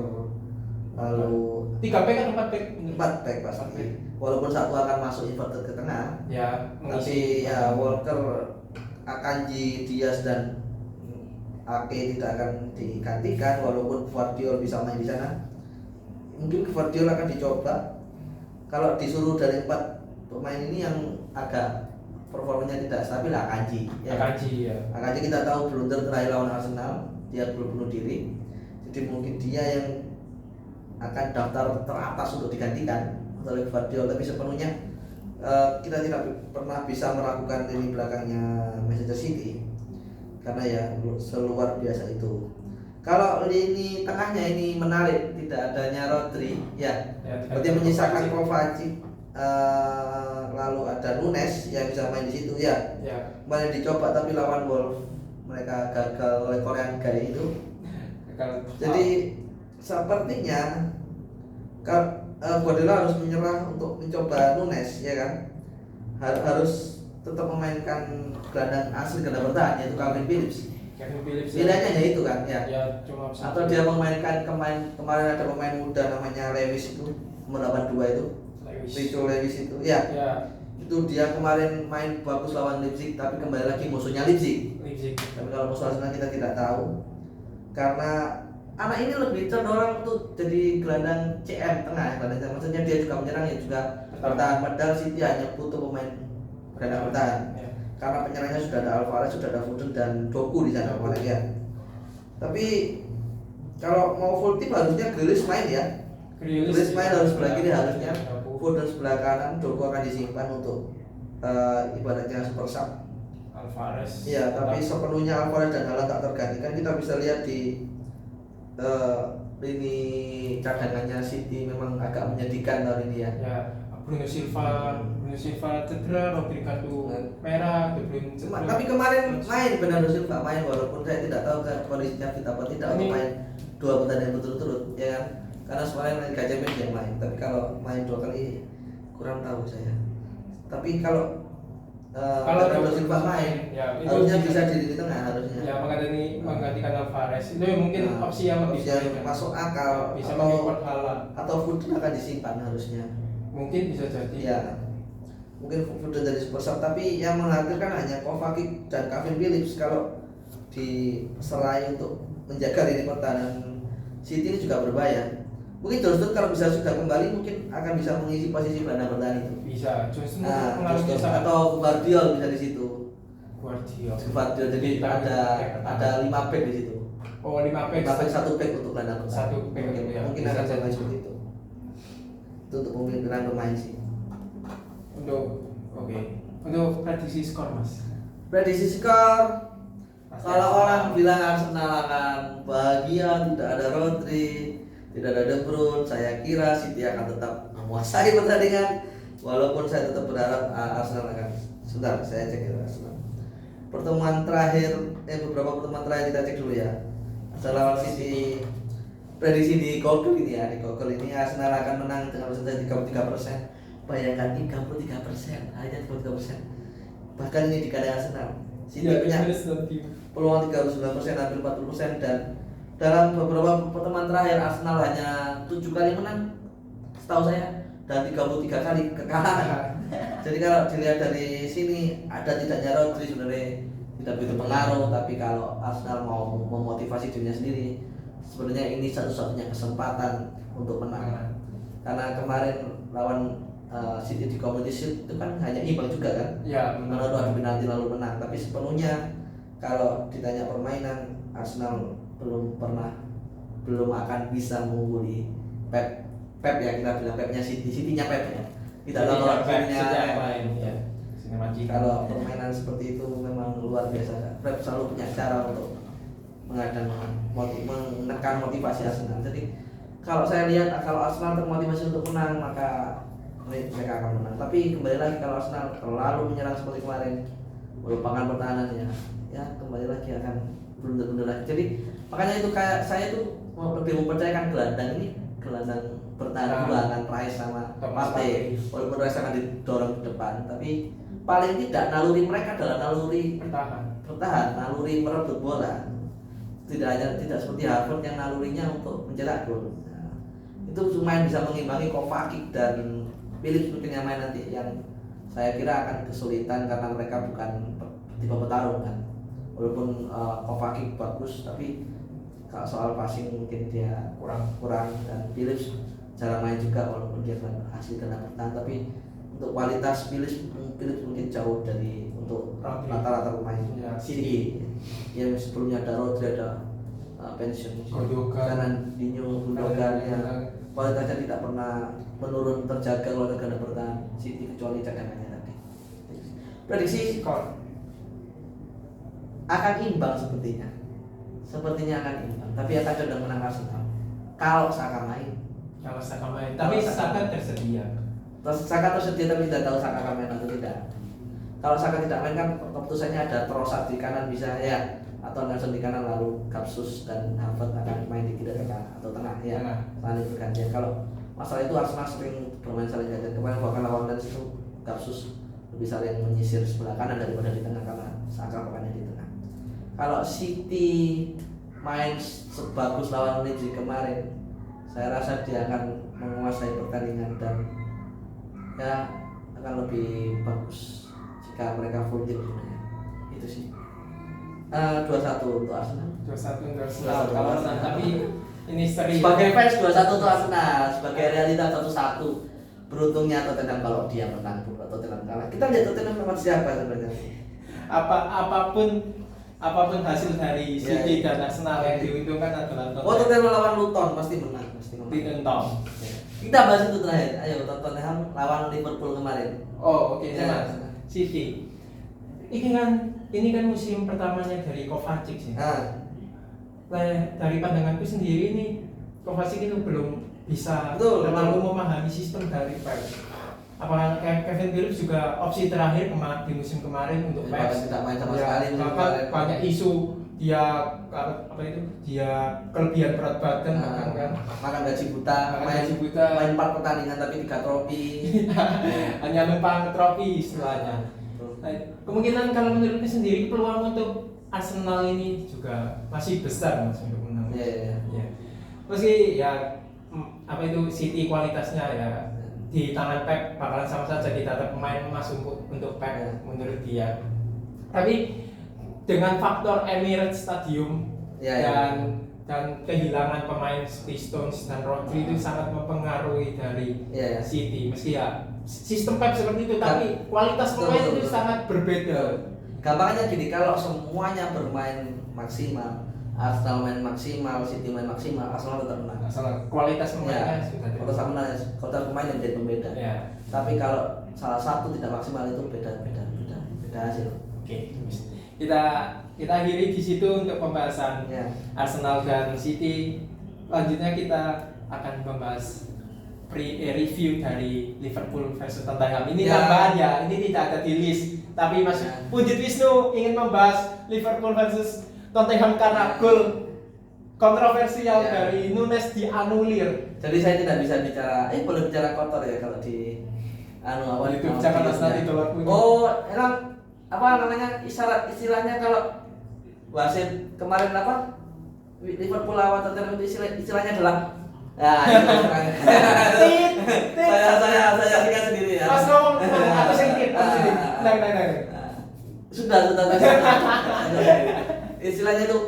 lalu 3 back atau 4 back? 4 back pasti. Walaupun satu akan masuk inverted ke tengah. Ya, tapi ya Walker, Akanji, Diaz dan Ake tidak akan digantikan, walaupun Gvardiol bisa main di sana. Mungkin Gvardiol akan dicoba. Kalau disuruh dari 4 pemain ini yang agak performanya tidak stabil, Akanji. Akanji kita tahu blunder terakhir lawan Arsenal, dia belum bunuh diri. Jadi mungkin dia yang akan daftar teratas untuk digantikan oleh Gvardiol, tapi sepenuhnya kita tidak pernah bisa meragukan lini belakangnya Manchester City karena ya seluar biasa itu. Kalau lini tengahnya ini menarik, tidak adanya Rodri, berarti menyisakan Kovacic, lalu ada Nunes yang bisa main di situ kemarin dicoba tapi lawan Wolves mereka gagal oleh Korean guy itu. Jadi sepertinya Guardiola harus menyerah untuk mencoba Nunes, ya kan? Harus tetap memainkan gelandang asli gelandang bertahan, yaitu Calvin Phillips. Pilihannya hanya itu kan, atau dia memainkan kemarin ada pemain muda namanya Lewis itu, nomor 82 itu, Rico Lewis itu, itu dia kemarin main bagus lawan Leipzig, tapi kembali lagi musuhnya Leipzig. Tapi kalau musuh Arsenal kita tidak tahu, karena anak ini lebih cenderung untuk jadi gelandang CM tengah, maksudnya dia juga menyerang ya juga bertahan. Padahal City hanya butuh pemain gelandang bertahan. Karena penyerangnya sudah ada Alvarez, sudah ada Foden dan Doku di sana kemarin ya. Tapi kalau mau full tim harusnya Grealish main ya. Grealish main harus sebelah kiri harusnya. Foden sebelah kanan, Doku akan disimpan untuk ibaratnya super sub. Alvarez. Iya, tapi sepenuhnya Alvarez dan Haaland tak tergantikan. Kita bisa lihat di lini cadangannya City memang agak menyedihkan tahun ini ya. Bruno Silva cedera, Rodri kartu merah, De Bruyne cedera. Tapi kemarin main Bernardo Silva main, walaupun saya tidak tahu kondisinya fit apa tidak untuk main 2 pertandingan berturut-turut ya kan. Karena semalam Liga Champions dia main, tapi kalau main 2 kali kurang tahu saya. Tapi kalau Bernardo Silva main, harusnya bisa di tengah harusnya. Ya, menggantikan Alvarez. Itu mungkin opsi yang lebih masuk akal, bisa mengimport Haaland atau Foden akan disimpan harusnya. Mungkin bisa jadi. Ya. Mungkin Foden dari super sub, tapi yang menghadirkan hanya Kovacic dan Calvin Phillips. Kalau diserai untuk menjaga lini pertahanan City ini juga berbahaya. Mungkin Johnston kalau bisa sudah kembali mungkin akan bisa mengisi posisi gelandang bertahan itu. Bisa. Johnston atau Gvardiol bisa di situ. Gvardiol. Jadi ada 5 back di situ. 5 back. 1 back untuk gelandang bertahan. 1 back mungkin akan jadi seperti itu. Itu untuk pemilihan pemain sih. Untuk prediksi skor, Mas. Prediksi skor, kalau orang bilang Arsenal akan bahagia tidak ada Rodri, tidak ada De Bruyne, saya kira City akan tetap menguasai pertandingan. Walaupun saya tetap berharap Arsenal akan. Sebentar, saya cek ya Arsenal. Pertemuan terakhir, beberapa pertemuan terakhir kita cek dulu ya. Arsenal City. Prediksi di Google ini ya, di Google ini Arsenal akan menang dengan persentase 33%. Bayangkan 33%, hanya 33%. Bahkan ini di kandang Arsenal. City punya peluang 39%, hampir 40%, dan dalam beberapa pertemuan terakhir Arsenal hanya 7 kali menang setahu saya dan 33 kali kekalahan. Jadi kalau dilihat dari sini ada tidaknya Rodri sebenarnya tidak begitu pengaruh, tapi kalau Arsenal mau memotivasi dirinya sendiri sebenarnya ini satu-satunya kesempatan untuk menang. Karena kemarin lawan City di Community Shield itu kan hanya imbang juga kan? Ya, menurut adu penalti lalu menang, tapi sepenuhnya kalau ditanya permainan Arsenal belum akan bisa mengungguli Pep ya, kita bilang Pepnya City-nya Pep ya. Tidak tahu kalau City-nya lain ya. Kalau permainan seperti itu memang luar biasa. Pep selalu punya cara untuk menekan motivasi Arsenal. Jadi kalau saya lihat kalau Arsenal termotivasi untuk menang maka mereka akan menang. Tapi kembali lagi kalau Arsenal terlalu menyerang seperti kemarin, melupakan pertahanannya, ya kembali lagi akan blunder lagi. Jadi makanya itu kayak saya tuh lebih mempercayakan gelandang ini, gelandang bertahan dua kan Rice sama Partey. Walaupun Rice akan didorong ke depan, tapi paling tidak naluri mereka adalah naluri bertahan, naluri merebut bola. Tidak seperti Harvard yang nalurinya untuk mencetak gol. Nah, itu lumayan bisa mengimbangi Kovacic dan Phillips mungkin yang main nanti, yang saya kira akan kesulitan karena mereka bukan tipe petarung kan. Walaupun Kovacic bagus, tapi kalau soal passing mungkin dia kurang dan Phillips cara main juga walaupun dia kan hasil kena bertahan, tapi untuk kualitas Phillips mungkin jauh dari untuk rata-rata pemain City. Yang sebelumnya ada Rodri, ada pensiun kanan Dino Gundogan yang kualitasnya tidak pernah menurun, terjaga kalau negara bertahan City kecuali cadangannya tadi. Prediksi skor akan imbang sepertinya akan imbang, tapi akan condong menang Arsenal kalau Saka main. Tapi Saka tersedia. Saka tersedia tapi tidak tahu Saka akan main atau tidak. Kalau Saka tidak main kan keputusannya ada Trossard di kanan bisa ya, atau Nelson di kanan lalu Kapsus dan Havertz akan main di kiri atau tengah ya, saling bergantian. Kalau masalah itu Arsenal sering bermain saling gantian. Kemarin bahkan lawan Lens itu Kapsus lebih saling menyisir sebelah kanan daripada di tengah karena Saka pekannya di tengah. Kalau City main sebagus lawan Leeds kemarin, saya rasa dia akan menguasai pertandingan dan ya akan lebih bagus jika mereka full tim sebenarnya. Itu sih. 2-1 untuk Arsenal. 2-1 untuk Arsenal. Kalau tapi ini seri. Sebagai fans 2-1 untuk Arsenal, sebagai realitas 1-1. Beruntungnya Tottenham kalau dia menang atau Tottenham kalah. Kita lihat Tottenham lawan siapa sebenarnya. Apapun hasil dari City dan Arsenal yang diuntungkan adalah Tottenham. Tottenham lawan Luton pasti menang. Kita bahas itu terakhir. Ayo Tottenham lawan Liverpool kemarin. Oh oke, Mas. City. Ini kan musim pertamanya dari Kovacic sih. Dari pandanganku sendiri ini Kovacic itu belum bisa terlalu memahami sistem dari Pep. Apalagi Kevin Phillips juga opsi terakhir di musim kemarin untuk Pep. Tidak main sama sekali. Banyak isu dia kelebihan berat badan makan gaji buta, main 4 pertandingan tapi 3 trofi. Hanya numpang trofi istilahnya. Kemungkinan kalau menurutku sendiri peluang untuk Arsenal ini juga masih besar Mas untuk menang. Meski ya City kualitasnya ya di tangan Pep bakalan sama saja, kita ada pemain emas untuk Pep menurut dia. Tapi dengan faktor Emirates Stadium dan kehilangan pemain seperti Stones dan Rodri itu sangat mempengaruhi dari City. Meski ya sistem Pep seperti itu, tapi kualitas pemain itu sangat berbeda. Gampangnya gini, kalau semuanya bermain maksimal, Arsenal main maksimal, City main maksimal, Arsenal tetap menang. Kualitas pemainnya sudah kualitas pemain yang menjadi pembeda. Tapi kalau salah satu tidak maksimal itu beda hasil. Oke. Kita akhiri di situ untuk pembahasan Arsenal dan City. Selanjutnya kita akan membahas review dari Liverpool versus Tottenham. Ini tambahan ya, ini tidak ada di list. Tapi Mas Pundit Wisnu ingin membahas Liverpool versus Tottenham karena gol kontroversial dari Nunes dianulir. Jadi saya tidak bisa bicara, boleh bicara kotor ya kalau di awal itu jangan nanti tolak. Emang istilahnya kalau wasit kemarin Liverpool lawan Tottenham itu istilahnya adalah itu istilahnya. saya singkat sendiri ya. Pas ngomong atau sedikit. Nah. Sudah. Istilahnya itu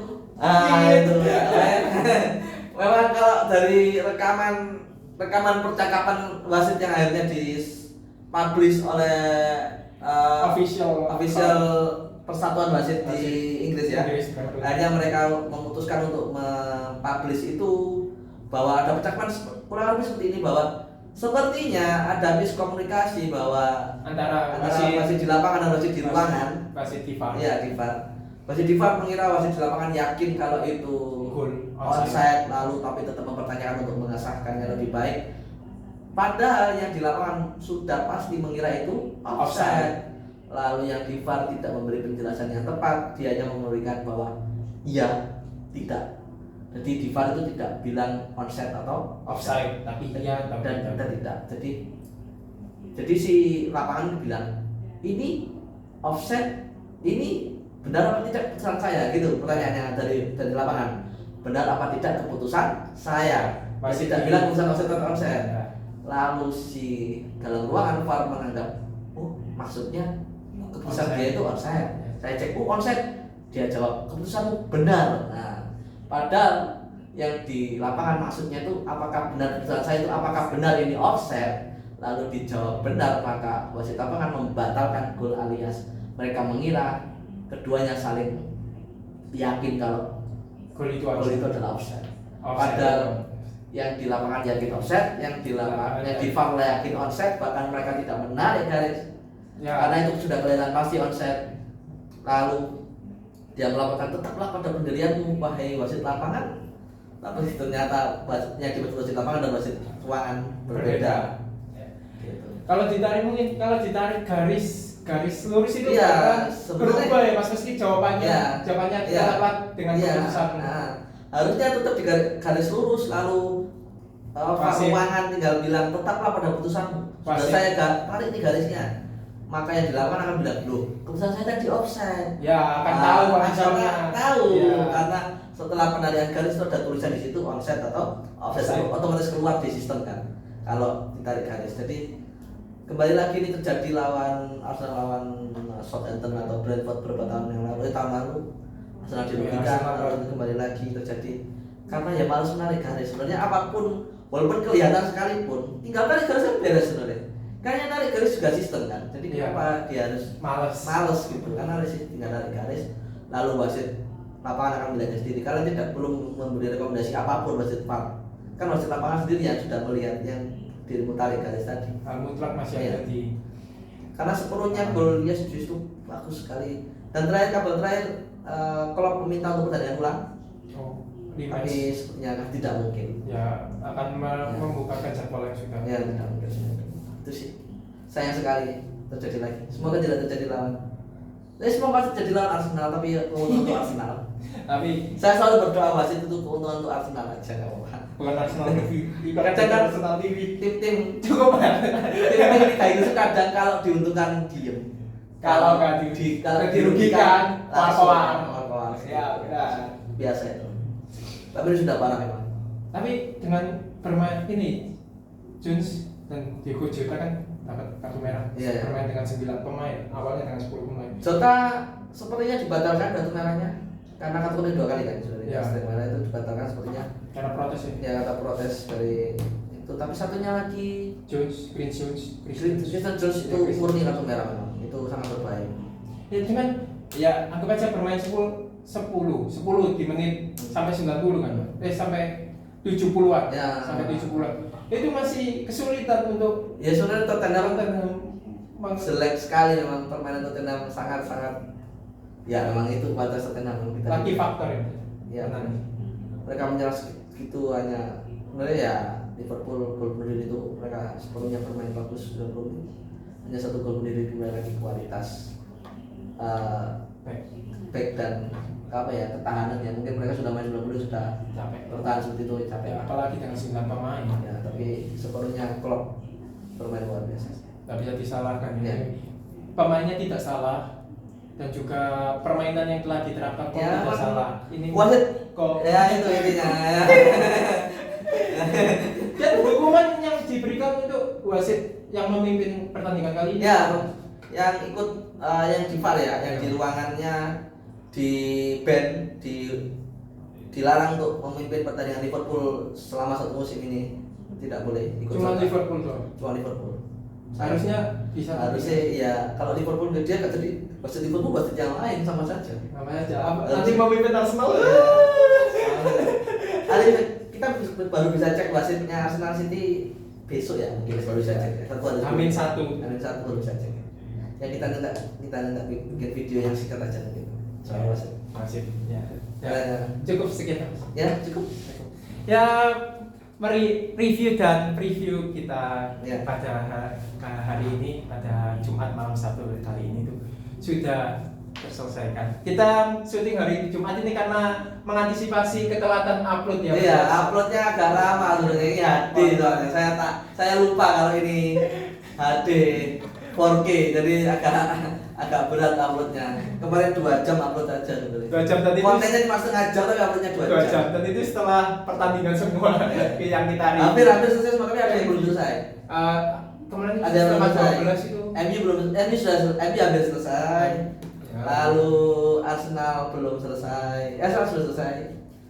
itu ya. Memang kalau dari rekaman percakapan wasit yang akhirnya dipublish oleh official Persatuan Wasit di Inggris ya. Akhirnya mereka memutuskan untuk mempublish itu bahwa ada percakapan kurang lebih seperti ini, bahwa sepertinya ada miskomunikasi bahwa antara wasit di lapangan dan wasit di ruangan. Wasit di VAR. Iya, di VAR. Wasit di VAR mengira wasit di lapangan yakin kalau itu onside, lalu tapi tetap mempertanyakan untuk mengesahkannya lebih baik. Padahal yang di lapangan sudah pasti mengira itu offside. Lalu yang di VAR tidak memberi penjelasan yang tepat, dia hanya memberikan bahwa iya, tidak. Jadi di VAR itu tidak bilang onside atau offside, tapi iya dan tidak. Jadi si lapangan bilang ini offside, ini benar apa tidak keputusan saya, gitu pertanyaannya dari lapangan. Benar apa tidak keputusan saya? Masih tidak bilang keputusan offside atau offside. Lalu si dalam ruangan VAR menganggap, oh maksudnya keputusan dia itu onside. Saya cek, onside. Dia jawab keputusanmu benar. Nah, padahal yang di lapangan maksudnya itu apakah benar keputusan saya itu apakah benar ini offside. Lalu dijawab benar, maka wasit lapangan membatalkan gol alias mereka mengira keduanya saling yakin kalau gol itu adalah offside. Padahal yang di lapangan yakin offside, yang di VAR yakin onside, bahkan mereka tidak menarik garis. Karena itu sudah kelihatan pasti onside. Lalu dia melaporkan tetaplah pada pendirianmu wahai wasit lapangan. Tapi ternyata yang dimaksud wasit lapangan dan wasit ruangan berbeda. Gitu. Kalau ditarik garis lurus itu berubah ya Mas, meski jawabannya tetaplah dengan keputusan. Harusnya tetap di garis lurus, lalu ruangan tinggal bilang tetaplah pada keputusanmu. Sudah saya tarik ini garisnya. Maka yang dilakukan akan bilang, loh keputusan saya tadi offside. Ya akan tahu karena setelah penarikan garis itu ada tulisan di situ onside atau offside, otomatis keluar di sistem kan kalau ditarik garis. Jadi kembali lagi ini terjadi lawan Arsenal lawan Southampton atau Brentford beberapa tahun lalu. Arsenal dirugikan, lalu kembali lagi terjadi karena ya malas menarik garis. Sebenarnya apapun walaupun kelihatan sekalipun tinggal tarik garis kan beres sebenarnya. Karena narik garis juga sistem kan, jadi kenapa dia harus males gitu? Karena tinggal narik garis, lalu wasit lapangan akan melihatnya sendiri. Kalian tidak perlu memberi rekomendasi apapun wasit VAR. Kan wasit lapangan sendiri yang sudah melihat yang dirimu tarik garis tadi. Mutlak masih ada di. Karena sepenuhnya gol dia justru bagus sekali. Dan kabar terakhir, Klopp meminta untuk pertandingan ulang. Tapi sepertinya tidak mungkin. Ya akan membukakan jadwal yang sudah. Ya tidak mungkin. Itu sih sayang sekali terjadi lagi. Semoga tidak terjadi lawan. Semoga terjadi lawan Arsenal, tapi keuntungan untuk Arsenal. Tapi saya selalu berdoa wasit itu keuntungan untuk Arsenal aja, nggak apa-apa. Bukan Arsenal TV. Kadang Arsenal TV. Tim cukup. Tim kayak gitu kadang kalau diuntungkan diem. Kalau dirugikan lawan. Ya udah biasa itu. Tapi ini sudah parah memang. Tapi dengan bermain ini Jones dan Diego Jota kan dapat kartu merah. Bermain dengan 9 pemain, awalnya dengan 10 pemain. Jota sepertinya dibatalkan kartu merahnya karena kartu kuning 2 kali kan sudah. Kartu merah itu dibatalkan sepertinya. Karena protes ya. Ya kata protes dari itu. Tapi satunya lagi Christian Jones itu murni kartu merah memang. Itu sangat berbahaya. Ya cuman ya anggap aja bermain 10 di menit sampai 90 kan. Sampai 70-an. Ya. Sampai 70-an. Itu masih kesulitan untuk sulit. Tottenham jelek sekali memang permainan Tottenham sangat-sangat ya memang itu batas Tottenham kita lagi faktor ya mereka menyerah gitu hanya sebenarnya ya Liverpool gol bunuh diri itu mereka sepenuhnya bermain bagus dan hanya 1 gol bunuh diri kembali lagi kualitas back dan ketahanan ya mungkin mereka sudah main 90 sudah capek bertahan seperti itu capek ya, apalagi dengan 9 pemain ya tapi sepenuhnya Klopp bermain luar biasa tak bisa disalahkan ya. Pemainnya tidak salah dan juga permainan yang telah diterapkan kok tidak salah. Ini wasit kok ya itu intinya. Dan hukuman yang diberikan untuk wasit yang memimpin pertandingan kali ini. Ya, yang ikut yang di VAR ya, yang di ruangannya di ban, dilarang untuk memimpin pertandingan Liverpool selama 1 musim ini, tidak boleh ikut. Cuma Liverpool doang. Cuma Liverpool. Harusnya bisa. Harusnya ya, kalau Liverpool dia kan jadi wasit Liverpool wasit yang lain sama saja. Sama aja. Nanti memimpin Arsenal. Hari kita baru bisa cek wasitnya Arsenal City besok ya, mungkin baru bisa cek. Amin 1 baru bisa cek. Ya kita minta bikin video yang singkat aja mungkin. Soal wasit. Wasit. Ya. Cukup sekian. Ya, cukup. Ya, mari review dan preview kita Ya. pada hari ini, pada Jumat malam Sabtu kali ini tuh sudah terselesaikan. Kita syuting hari Jumat ini karena mengantisipasi ketelatan upload ya. Iya, uploadnya agak lama sebenarnya ini HD soalnya. Saya lupa kalau ini HD 4K, jadi agak berat uploadnya. Kemarin 2 jam upload aja sebenarnya. 2 jam tadi. Kontennya cuma setengah jam tapi uploadnya 2 jam. Dan itu setelah pertandingan semua yang kita review. Hampir selesai, tapi ada yang belum selesai. Kemarin Ada yang belum selesai. 12 itu. MU hampir selesai. Ya. Lalu Arsenal belum selesai. Arsenal sudah selesai.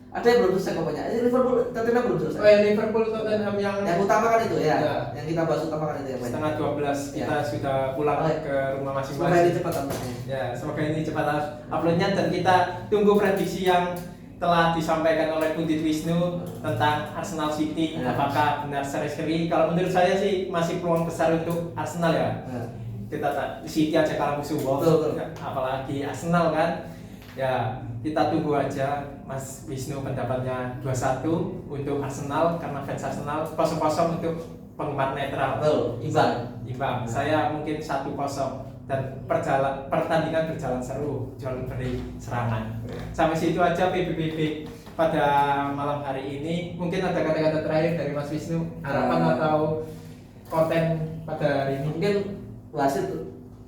Ada yang belum selesai pokoknya. Liverpool Tottenham belum selesai. Liverpool Tottenham yang utama kan itu ya. Ya. Yang kita bahas utama kan itu yang main. setengah 12 kita Ya. sudah pulang ke rumah Semoga ini masing-masing. cepat uploadnya. Ya, semoga ini cepat uploadnya dan kita tunggu prediksi yang telah disampaikan oleh Pundit Wisnu tentang Arsenal City. Ya. Apakah benar seri-seri? Kalau menurut saya sih masih peluang besar untuk Arsenal ya. Nah. Kita tak City aja kalah musuh Wolves, Betul. apalagi Arsenal kan. Ya, kita tunggu aja Mas Wisnu pendapatnya 2-1 untuk Arsenal karena fans Arsenal, 0-0 untuk penggemar netral. Betul, imbang. Saya mungkin 1-0 dan pertandingan berjalan seru, jual beli serangan. Sampai situ aja PBBB pada malam hari ini. Mungkin ada kata-kata terakhir dari Mas Wisnu, harapan atau konten pada hari ini. Mungkin wasit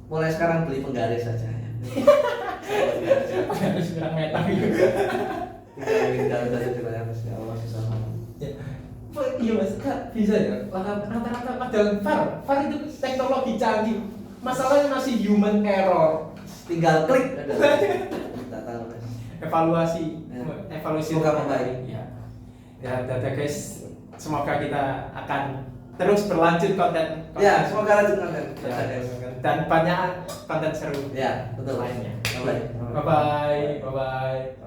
mulai sekarang beli penggaris saja ya. Harus bilang meta gitu. Tinggal saja di layar ya Allah susah banget. Iya mas, Kak, bisa ya. Rata-rata padahal VAR itu teknologi canggih. Masalahnya masih human error. Tinggal klik ada. Tidak tahu mas. Evaluasi Semoga membaik. Ya, ya, dadah guys. Semoga kita akan terus berlanjut konten. Ya, semoga lanjut konten. Ya, dan banyak konten seru. Ya, betul. Lainnya. Bye. Bye bye.